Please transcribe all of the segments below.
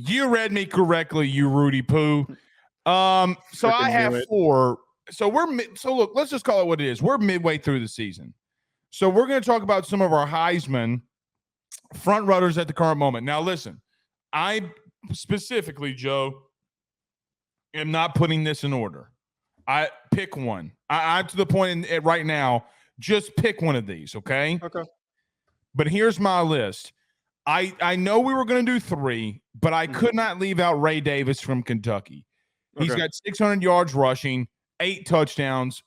You read me correctly, you Rudy Poo. So I have 4. So look, let's just call it what it is. We're midway through the season. So we're going to talk about some of our Heisman front runners at the current moment. Now, listen, I specifically, Joe, am not putting this in order. I pick one. I'm to the point right now, just pick one of these, okay? Okay. But here's my list. I know we were going to do 3, but I could not leave out Ray Davis from Kentucky. He's got 600 yards rushing, 8 touchdowns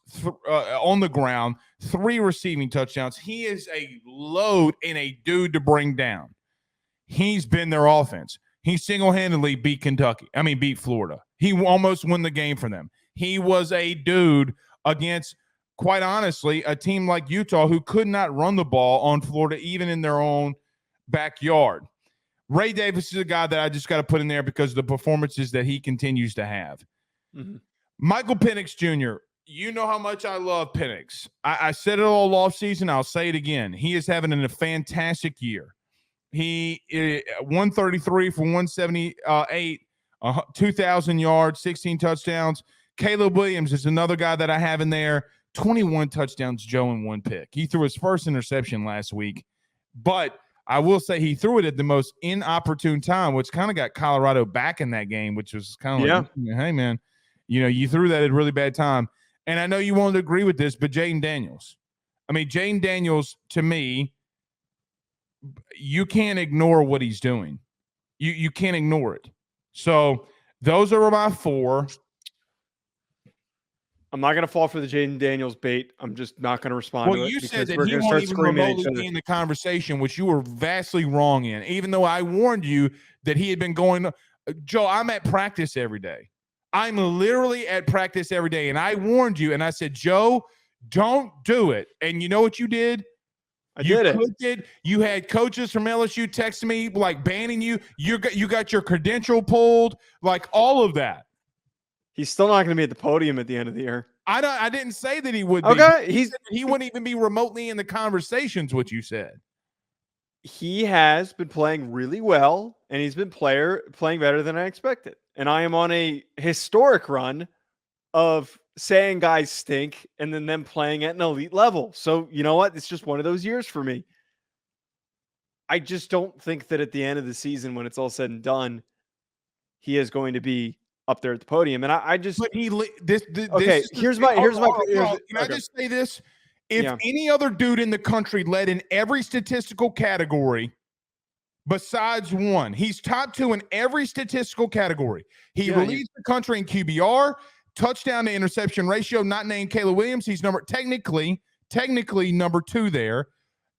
on the ground, 3 receiving touchdowns. He is a load and a dude to bring down. He's been their offense. He single-handedly beat Florida. He almost won the game for them. He was a dude against, quite honestly, a team like Utah who could not run the ball on Florida even in their own backyard. Ray Davis is a guy that I just got to put in there because of the performances that he continues to have. Michael Penix Jr., you know how much I love Penix. I said it all offseason. I'll say it again. He is having a fantastic year. He 133 for 178, 2,000 yards, 16 touchdowns. Caleb Williams is another guy that I have in there. 21 touchdowns, Joe, and 1 pick. He threw his first interception last week, but I will say he threw it at the most inopportune time, which kind of got Colorado back in that game, which was kind of like, hey, man, you threw that at a really bad time. And I know you won't agree with this, but Jayden Daneils. Jayden Daneils, to me, you can't ignore what he's doing. You can't ignore it. So those are my 4. I'm not going to fall for the Jayden Daneils bait. I'm just not going to respond to it. Well, you said that he won't even remotely be in the conversation, which you were vastly wrong in, even though I warned you that he had been going. Joe, I'm at practice every day. I'm literally at practice every day, and I warned you, and I said, Joe, don't do it. And you know what you did? You had coaches from LSU texting me, like, banning you. You got your credential pulled, like all of that. He's still not going to be at the podium at the end of the year. I didn't say that he would be. Okay. He wouldn't even be remotely in the conversations, what you said. He has been playing really well, and he's been playing better than I expected. And I am on a historic run of saying guys stink and then them playing at an elite level. So you know what? It's just one of those years for me. I just don't think that at the end of the season, when it's all said and done, he is going to be up there at the podium. And I just, but here's my. Can I just say this? If any other dude in the country led in every statistical category besides one, he's top 2 in every statistical category. He leads the country in QBR, touchdown to interception ratio, not named Caleb Williams. He's technically number 2 there.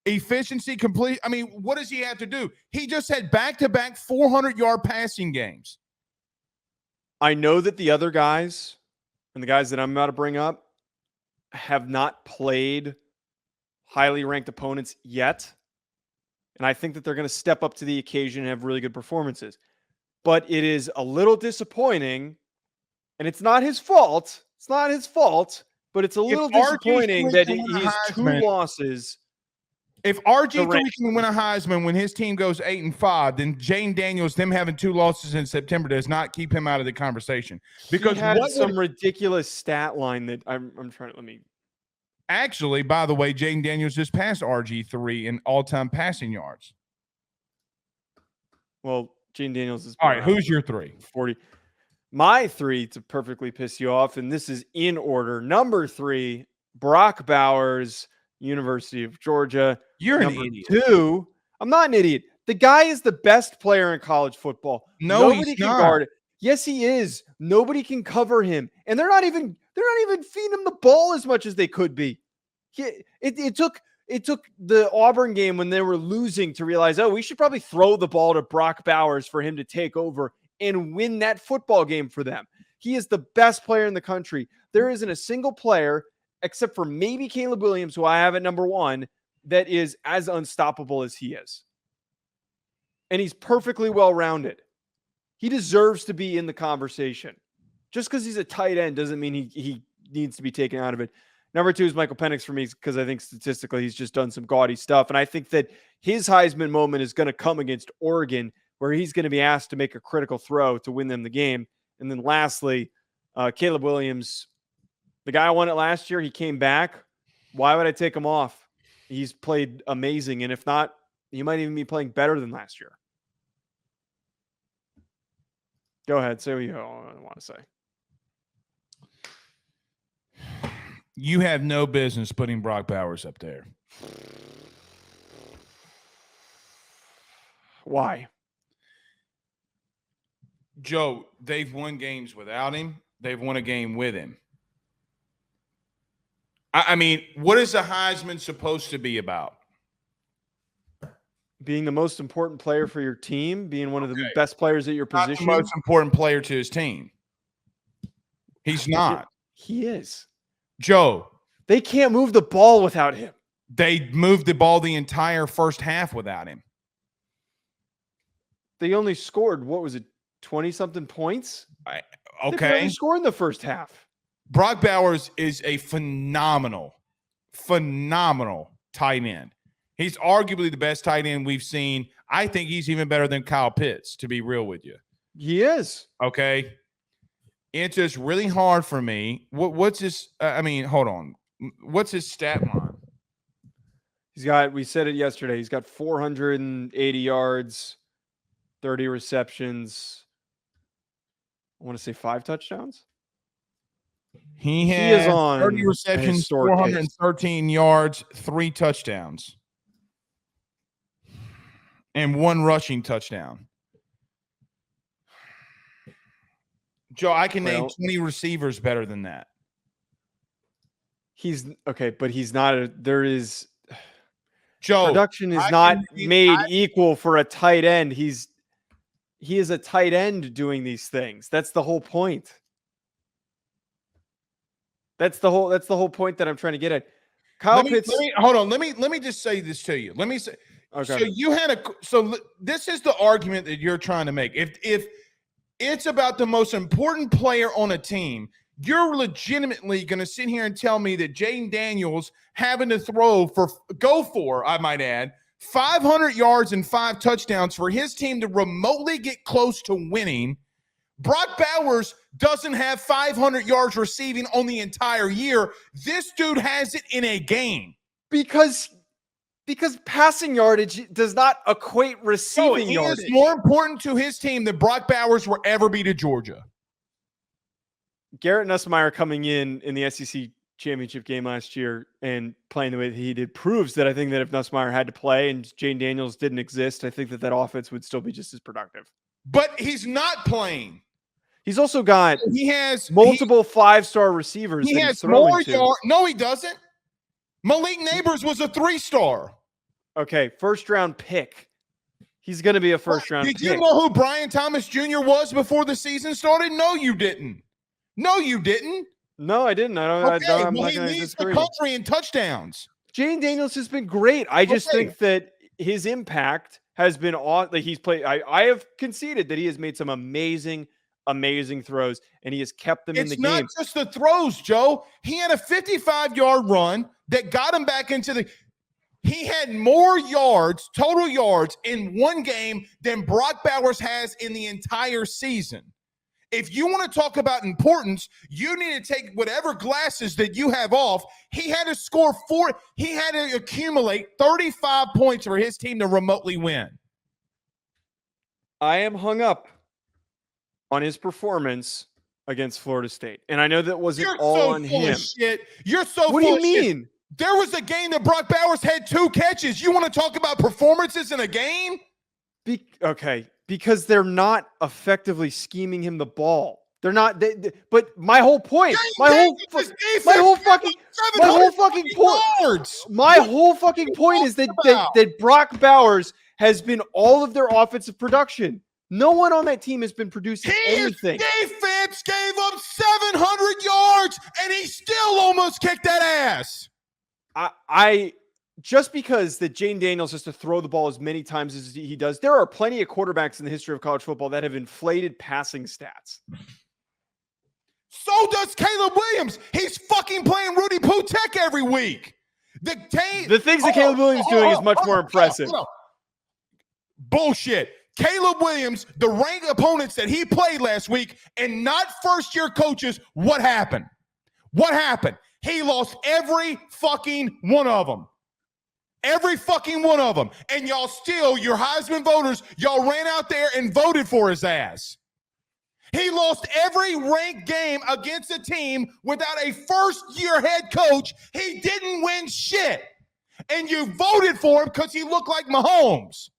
Efficiency complete. What does he have to do? He just had back-to-back 400-yard passing games. I know that the other guys and the guys that I'm about to bring up have not played highly ranked opponents yet. And I think that they're going to step up to the occasion and have really good performances. But it is a little disappointing, and it's not his fault. It's not his fault, but it's a little disappointing that he's 2 losses. If RG3 can win a Heisman when his team goes 8-5, then Jayden Daneils, them having 2 losses in September, does not keep him out of the conversation. Because he had some ridiculous stat line that I'm trying to let me. Actually, by the way, Jayden Daneils just passed RG3 in all-time passing yards. Well, Jayden Daneils is all right. Who's your 3? 40. My 3 to perfectly piss you off, and this is in order. Number 3, Brock Bowers, University of Georgia. You're an idiot. 2, I'm not an idiot. The guy is the best player in college football. Nobody can guard it. Yes, he is. Nobody can cover him, and they're not even feeding him the ball as much as they could be. It took the Auburn game when they were losing to realize, we should probably throw the ball to Brock Bowers for him to take over and win that football game for them. He is the best player in the country. There isn't a single player, except for maybe Caleb Williams, who I have at number 1, that is as unstoppable as he is. And he's perfectly well-rounded. He deserves to be in the conversation. Just because he's a tight end doesn't mean he needs to be taken out of it. Number 2 is Michael Penix for me, because I think statistically he's just done some gaudy stuff. And I think that his Heisman moment is going to come against Oregon, where he's going to be asked to make a critical throw to win them the game. And then lastly, Caleb Williams, the guy who won it last year, he came back. Why would I take him off? He's played amazing. And if not, he might even be playing better than last year. Go ahead. Say what you want to say. You have no business putting Brock Bowers up there. Why? Joe, they've won games without him. They've won a game with him. I mean, what is the Heisman supposed to be about? Being the most important player for your team, being one of the best players at your position. Not the most important player to his team. He's not. He is. Joe. They can't move the ball without him. They moved the ball the entire first half without him. They only scored, what was it, 20-something points? Okay. They only scored in the first half. Brock Bowers is a phenomenal tight end. He's arguably the best tight end we've seen. I think he's even better than Kyle Pitts, to be real with you. He is. Okay. It's just really hard for me. What's his hold on. What's his stat line? We said it yesterday. He's got 480 yards, 30 receptions. I want to say 5 touchdowns. He is on 30 receptions, 413 yards, 3 touchdowns, and 1 rushing touchdown. Joe, I can name 20 receivers better than that. He's okay, but he's not. Joe, production is not made equal for a tight end. He is a tight end doing these things. That's the whole point. That's the whole point that I'm trying to get at. Kyle Pitts. Hold on. Let me just say this to you. Let me say. Okay. So this is the argument that you're trying to make. If it's about the most important player on a team, you're legitimately going to sit here and tell me that Jayden Daneils having to go for, I might add, 500 yards and 5 touchdowns for his team to remotely get close to winning. Brock Bowers doesn't have 500 yards receiving on the entire year. This dude has it in a game. Because passing yardage does not equate receiving yardage. He is more important to his team than Brock Bowers will ever be to Georgia. Garrett Nussmeier coming in the SEC championship game last year and playing the way that he did proves that I think that if Nussmeier had to play and Jayden Daneils didn't exist, I think that offense would still be just as productive. But he's not playing. He's also got multiple 5-star receivers. He has more yards. No, he doesn't. Malik Neighbors was a 3-star. Okay, first-round pick. He's going to be a first-round pick. Did you know who Brian Thomas Jr. was before the season started? No, you didn't. No, you didn't. No, I didn't. I'm not he leads the country in touchdowns. Jayden Daneils has been great. I just think that his impact has been on. Like he's played. I have conceded that he has made some amazing throws, and he has kept them in the game. It's not just the throws, Joe. He had a 55-yard run that got him back into the. He had more yards, total yards, in one game than Brock Bowers has in the entire season. If you want to talk about importance, you need to take whatever glasses that you have off. He had to score 4. He had to accumulate 35 points for his team to remotely win. I am hung up on his performance against Florida State. And I know that wasn't all on him. You're so full of shit. What do you mean? There was a game that Brock Bowers had 2 catches. You want to talk about performances in a game? Okay. Because they're not effectively scheming him the ball. They're not. But my whole point, my whole fucking point is that Brock Bowers has been all of their offensive production. No one on that team has been producing anything. His defense gave up 700 yards, and he still almost kicked that ass. Just because that Jayden Daneils has to throw the ball as many times as he does, there are plenty of quarterbacks in the history of college football that have inflated passing stats. So does Caleb Williams. He's fucking playing Rudy Putek every week. The things that Caleb Williams is doing is much more impressive. Bullshit. Caleb Williams, the ranked opponents that he played last week, and not first-year coaches, what happened? What happened? He lost every fucking one of them. Every fucking one of them. And y'all still, your Heisman voters, y'all ran out there and voted for his ass. He lost every ranked game against a team without a first-year head coach. He didn't win shit. And you voted for him because he looked like Mahomes.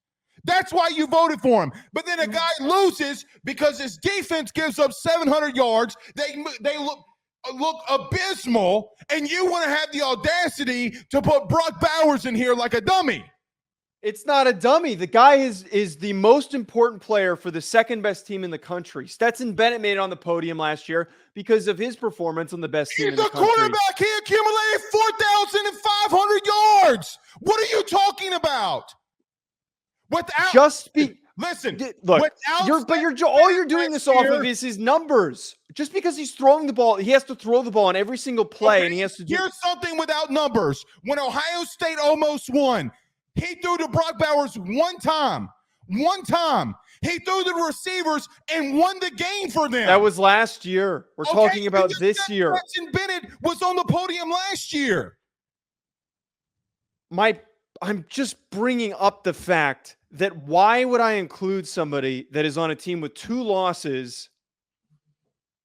That's why you voted for him. But then a guy loses because his defense gives up 700 yards. They look abysmal, and you want to have the audacity to put Brock Bowers in here like a dummy. It's not a dummy. The guy is the most important player for the second best team in the country. Stetson Bennett made it on the podium last year because of his performance on the best team in the country. He's the quarterback. He accumulated 4,500 yards. What are you talking about? Listen, look, all you're doing this off of is his numbers. Just because he's throwing the ball, he has to throw the ball on every single play, okay, and he has to do. Here's something without numbers. When Ohio State almost won, he threw to Brock Bowers one time. One time. He threw the receivers and won the game for them. That was last year. We're talking about this year. Stetson Bennett was on the podium last year. I'm just bringing up the fact that why would I include somebody that is on a team with 2 losses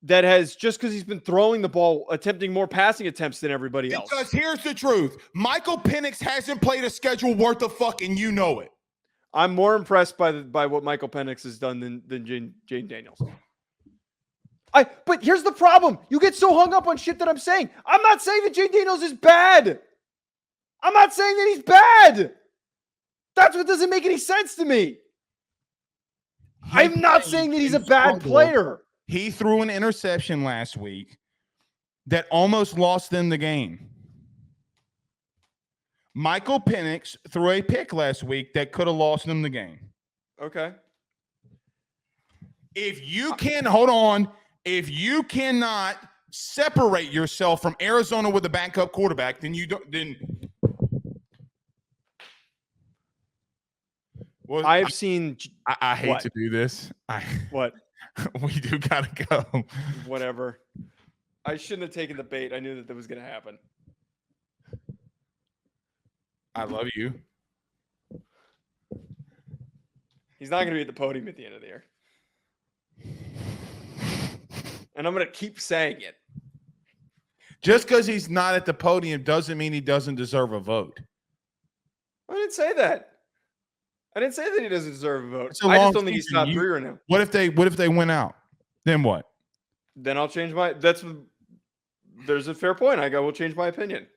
that has, just because he's been throwing the ball, attempting more passing attempts than everybody else? Because here's the truth. Michael Penix hasn't played a schedule worth of fucking, you know it. I'm more impressed by what Michael Penix has done than Jayden Daneils. But here's the problem. You get so hung up on shit that I'm saying. I'm not saying that Jayden Daneils is bad. I'm not saying that he's bad. That's what doesn't make any sense to me. I'm not saying that he's a bad player. He threw an interception last week that almost lost them the game. Michael Penix threw a pick last week that could have lost them the game. Okay. If you cannot separate yourself from Arizona with a backup quarterback, then you don't. Well, I hate to do this. What? We do gotta go. Whatever. I shouldn't have taken the bait. I knew that was going to happen. I love you. He's not going to be at the podium at the end of the year. And I'm going to keep saying it. Just because he's not at the podium doesn't mean he doesn't deserve a vote. I didn't say that. I didn't say that he doesn't deserve a vote. I just don't think he's top 3 right now. What if they win out? Then what? Then I'll change there's a fair point. We'll change my opinion.